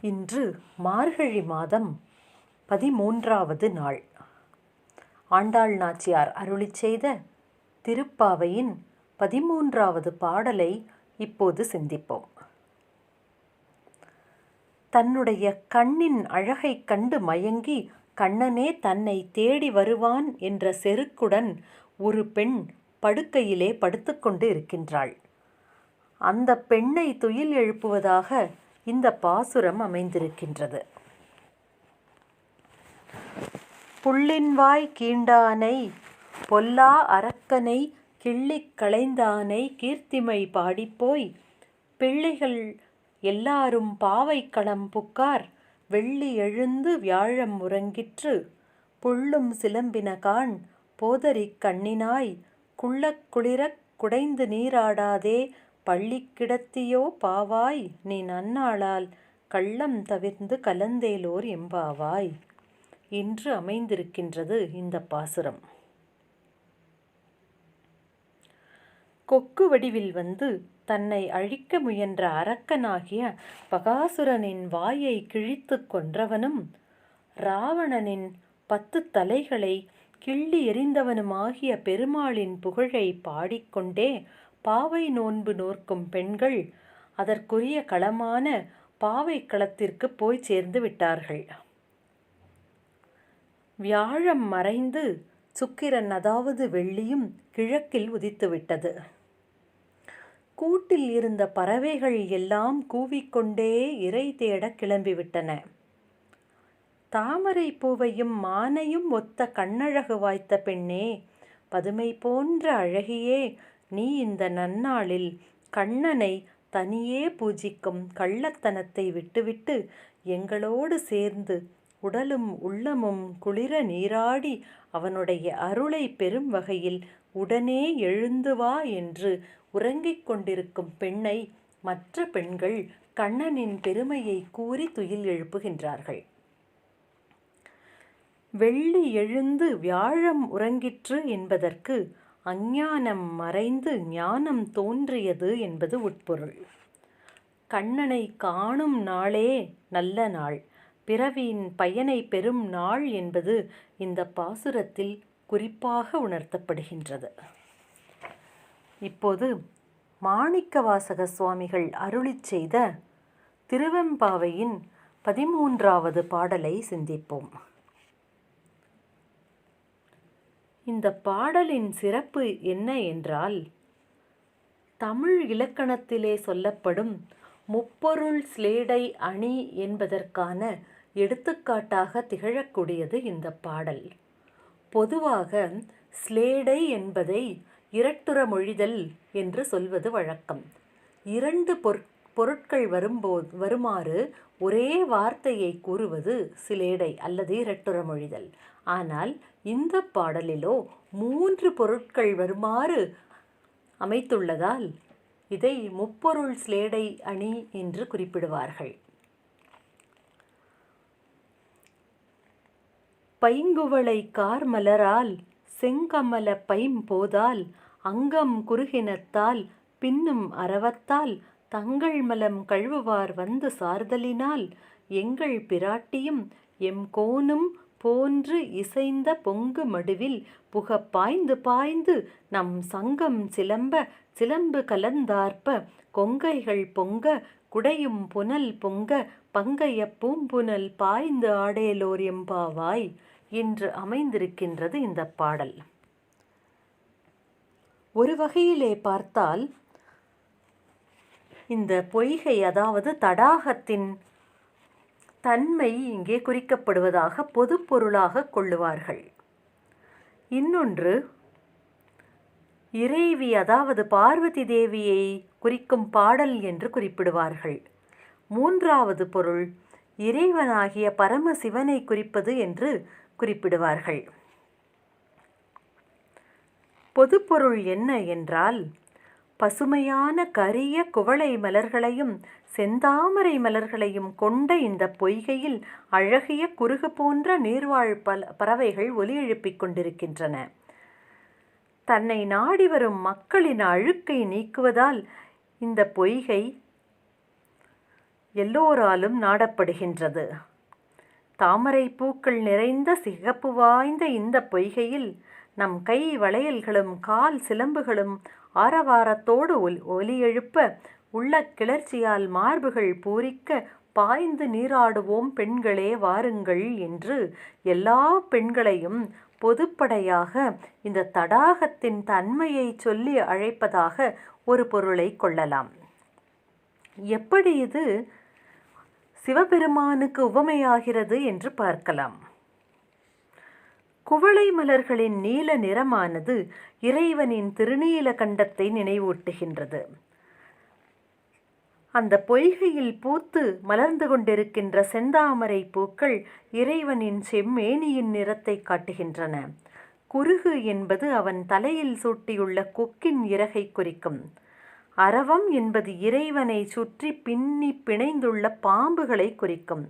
இன்று மார்கழி மாதம் 13வது நாள். ஆண்டாள் நாச்சியார் அருளிச் செய்த திருப்பாவையின் 13வது பாடலை இப்போது சிந்திப்போம். தன்னுடைய கண்ணின் அழகைக் கண்டு மயங்கி கண்ணனே தன்னை தேடி வருவான் என்ற செருக்குடன் ஒரு பெண் படுக்கையிலே படுத்துக்கொண்டு இருக்கின்றாள். அந்த பெண்ணை துயில் எழுப்புவதாக இந்த பாசுரம் அமைந்திருக்கின்றது. புள்ளின்வாய் கீண்டானை பொல்லா அரக்கனை கிள்ளிக் களைந்தானை கீர்த்திமை பாடிப்போய் பிள்ளைகள் எல்லாரும் பாவைக்களம் புக்கார் வெள்ளி எழுந்து வியாழம் உறங்கிற்று புள்ளும் சிலம்பினகான் போதரிக் கண்ணினாய் குள்ளக் குளிரக் குடைந்து நீராடாதே பள்ளிக் கிடத்தியோ பாவாய் நீ நன்னாளால் கள்ளம் தவிர்ந்து கலந்தேலோர் எம்பாவாய் என்று அமைந்திருக்கின்றது இந்த பாசுரம். கொக்கு வடிவில் வந்து தன்னை அழிக்க முயன்ற அரக்கனாகிய பகாசுரனின் வாயை கிழித்து கொன்றவனும் ராவணனின் 10 தலைகளை கிள்ளி எறிந்தவனுமாகிய பெருமாளின் புகழை பாடிக்கொண்டே பாவை நோன்பு நோற்கும் பெண்கள் அதற்குரிய களமான பாவை களத்திற்கு போய் சேர்ந்து விட்டார்கள். வியாழம் மறைந்து சுக்கிரன் அதாவது வெள்ளியும் கிழக்கில் உதித்துவிட்டது. கூட்டில் இருந்த பறவைகள் எல்லாம் கூவிக்கொண்டே இரை தேட கிளம்பிவிட்டன. தாமரை பூவையும் மானையும் ஒத்த கண்ணழகு வாய்த்த பெண்ணே, பதுமை போன்ற அழகியே, நீ இந்த நன்னாளில் கண்ணனை தனியே பூஜிக்கும் கள்ளத்தனத்தை விட்டுவிட்டு எங்களோடு சேர்ந்து உடலும் உள்ளமும் குளிர நீராடி அவனுடைய அருளை பெறும் வகையில் உடனே எழுந்து வா என்று உறங்கிக் கொண்டிருக்கும் பெண்ணை மற்ற பெண்கள் கண்ணனின் பெருமையை கூறி துயில் எழுப்புகின்றார்கள். வெள்ளி எழுந்து வியாழம் உறங்கிற்று என்பதற்கு அஞ்ஞானம் மறைந்து ஞானம் தோன்றியது என்பது உட்பொருள். கண்ணனை காணும் நாளே நல்ல நாள், பிறவியின் பயனை பெறும் நாள் என்பது இந்த பாசுரத்தில் குறிப்பாக உணர்த்தப்படுகின்றது. இப்போது மாணிக்கவாசக சுவாமிகள் அருளிச் செய்த திருவெம்பாவையின் 13வது பாடலை சிந்திப்போம். இந்த பாடலின் சிறப்பு என்ன என்றால், தமிழ் இலக்கணத்திலே சொல்லப்படும் முப்பொருள் சிலேடை அணி என்பதற்கான எடுத்துக்காட்டாக திகழக்கூடியது இந்த பாடல். பொதுவாக சிலேடை என்பதை இரட்டுற மொழிதல் என்று சொல்வது வழக்கம். 2 பொருட்கள் வருமாறு ஒரே வார்த்தையை கூறுவது சிலேடை அல்லது இரட்டுற மொழிதல். ஆனால் இந்த பாடலிலோ 3 பொருட்கள் வருமாறு அமைத்துள்ளதால் இதை முப்பொருள் சிலேடை அணி என்று குறிப்பிடுவார்கள். பைங்குவளை கார்மலரால் செங்கமல பைம்போதால் அங்கம் குறுகினத்தால் பின்னும் அரவத்தால் தங்கள் மலம் கழுவுவார் வந்து சார்தலினால் எங்கள் பிராட்டியும் எம் கோனும் போன்று இசைந்த பொங்கு மடுவில் புக பாய்ந்து பாய்ந்து நம் சங்கம் சிலம்ப சிலம்பு கலந்தார்ப்ப கொங்கைகள் பொங்க குடையும் புனல் பொங்க பங்கைய பூம்புனல் பாய்ந்து ஆடேலோர் எம்பாவாய் என்று அமைந்திருக்கின்றது இந்த பாடல். ஒரு வகையிலே பார்த்தால் இந்த பொய்கை அதாவது தடாகத்தின் தன்மை இங்கே குறிக்கப்படுவதாக பொது பொருளாக கொள்ளுவார்கள். இன்னொன்று இறைவி அதாவது பார்வதி தேவியை குறிக்கும் பாடல் என்று குறிப்பிடுவார்கள். 3வது பொருள் இறைவனாகிய பரமசிவனை குறிப்பது என்று குறிப்பிடுவார்கள். பொதுப்பொருள் என்ன என்றால், பசுமையான கரிய குவளை மலர்களையும் செந்தாமரை மலர்களையும் கொண்ட இந்த பொய்கையில் அழகிய குருகு போன்ற நீர்வாழ் பறவைகள் ஒலி எழுப்பிக் கொண்டிருக்கின்றன. தன்னை நாடி வரும் மக்களின் அழுக்கை நீக்குவதால் இந்த பொய்கை எல்லோராலும் நாடப்படுகின்றது. தாமரை பூக்கள் நிறைந்த சிகப்பு வாய்ந்த இந்த பொய்கையில் நம் கை வளையல்களும் கால் சிலம்புகளும் ஆரவாரத்தோடு ஒலி எழுப்ப, உள்ள கிளர்ச்சியால் மார்புகள் பூரிக்க பாய்ந்து நீராடுவோம் பெண்களே வாருங்கள் என்று எல்லா பெண்களையும் பொதுப்படையாக இந்த தடாகத்தின் தன்மையை சொல்லி அழைப்பதாக ஒரு பொருளை கொள்ளலாம். எப்படி இது சிவபெருமானுக்கு உவமையாகிறது என்று பார்க்கலாம். குவளை மலர்களின் நீல நிறமானது இறைவனின் திருநீல கண்டத்தை நினைவூட்டுகின்றது. அந்த பொய்கையில் பூத்து மலர்ந்து கொண்டிருக்கின்ற செந்தாமரை பூக்கள் இறைவனின் செம்மேனியின் நிறத்தை காட்டுகின்றன. குருகு என்பது அவன் தலையில் சூட்டியுள்ள கொக்கின் இறகை குறிக்கும். அரவம் என்பது இறைவனை சுற்றி பின்னி பிணைந்துள்ள பாம்புகளை குறிக்கும்.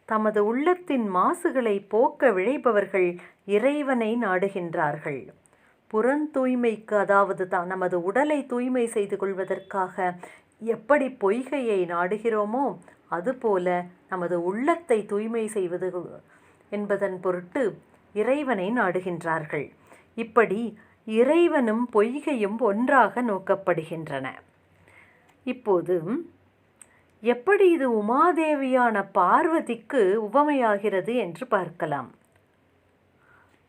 தமது உள்ளத்தின் மாசுகளை போக்க விழைபவர்கள் இறைவனை நாடுகின்றார்கள். புறந்தூய்மைக்கு, அதாவது நமது உடலை தூய்மை செய்து கொள்வதற்காக எப்படி பொய்கையை நாடுகிறோமோ அதுபோல நமது உள்ளத்தை தூய்மை செய்வது என்பதன் பொருட்டு இறைவனை நாடுகின்றார்கள். இப்படி இறைவனும் பொய்கையும் ஒன்றாக நோக்கப்படுகின்றன. இப்போது எப்படி இது உமாதேவியான பார்வதிக்கு உவமையாகிறது என்று பார்க்கலாம்.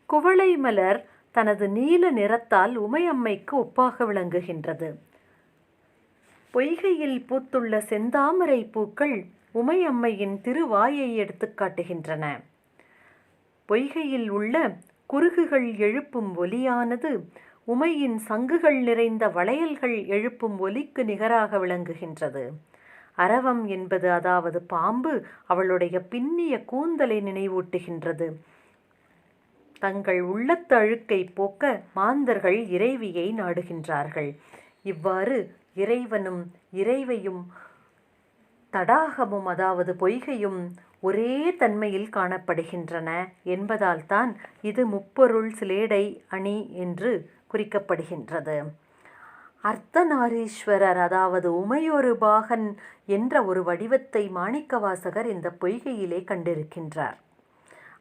குவளை மலர் தனது நீல நிறத்தால் உமையம்மைக்கு ஒப்பாக விளங்குகின்றது. பொய்கையில் பூத்துள்ள செந்தாமரை பூக்கள் உமையம்மையின் திருவாயை எடுத்து காட்டுகின்றன. பொய்கையில் உள்ள குருகுகள் எழுப்பும் ஒலியானது உமையின் சங்குகள் நிறைந்த வளையல்கள் எழுப்பும் ஒலிக்கு நிகராக விளங்குகின்றது. அரவம் என்பது, அதாவது பாம்பு, அவளுடைய பின்னிய கூந்தலை நினைவூட்டுகின்றது. தங்கள் உள்ளத்து அழுக்கை போக்க மாந்தர்கள் இறைவியை நாடுகின்றார்கள். இவ்வாறு இறைவனும் இறைவையும் தடாகமும், அதாவது பொய்கையும் ஒரே தன்மையில் காணப்படுகின்றன என்பதால் தான் இது முப்பொருள் சிலேடை அணி என்று குறிக்கப்படுகின்றது. அர்த்தநாரீஸ்வரர், அதாவது உமையொரு பாகன் என்ற ஒரு வடிவத்தை மாணிக்கவாசகர் இந்த பொய்கையிலே கண்டிருக்கின்றார்.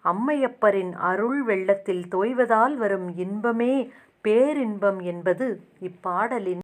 அம்மையப்பரின் அருள் வெள்ளத்தில் தோய்வதால் வரும் இன்பமே பேரின்பம் என்பது இப்பாடலின்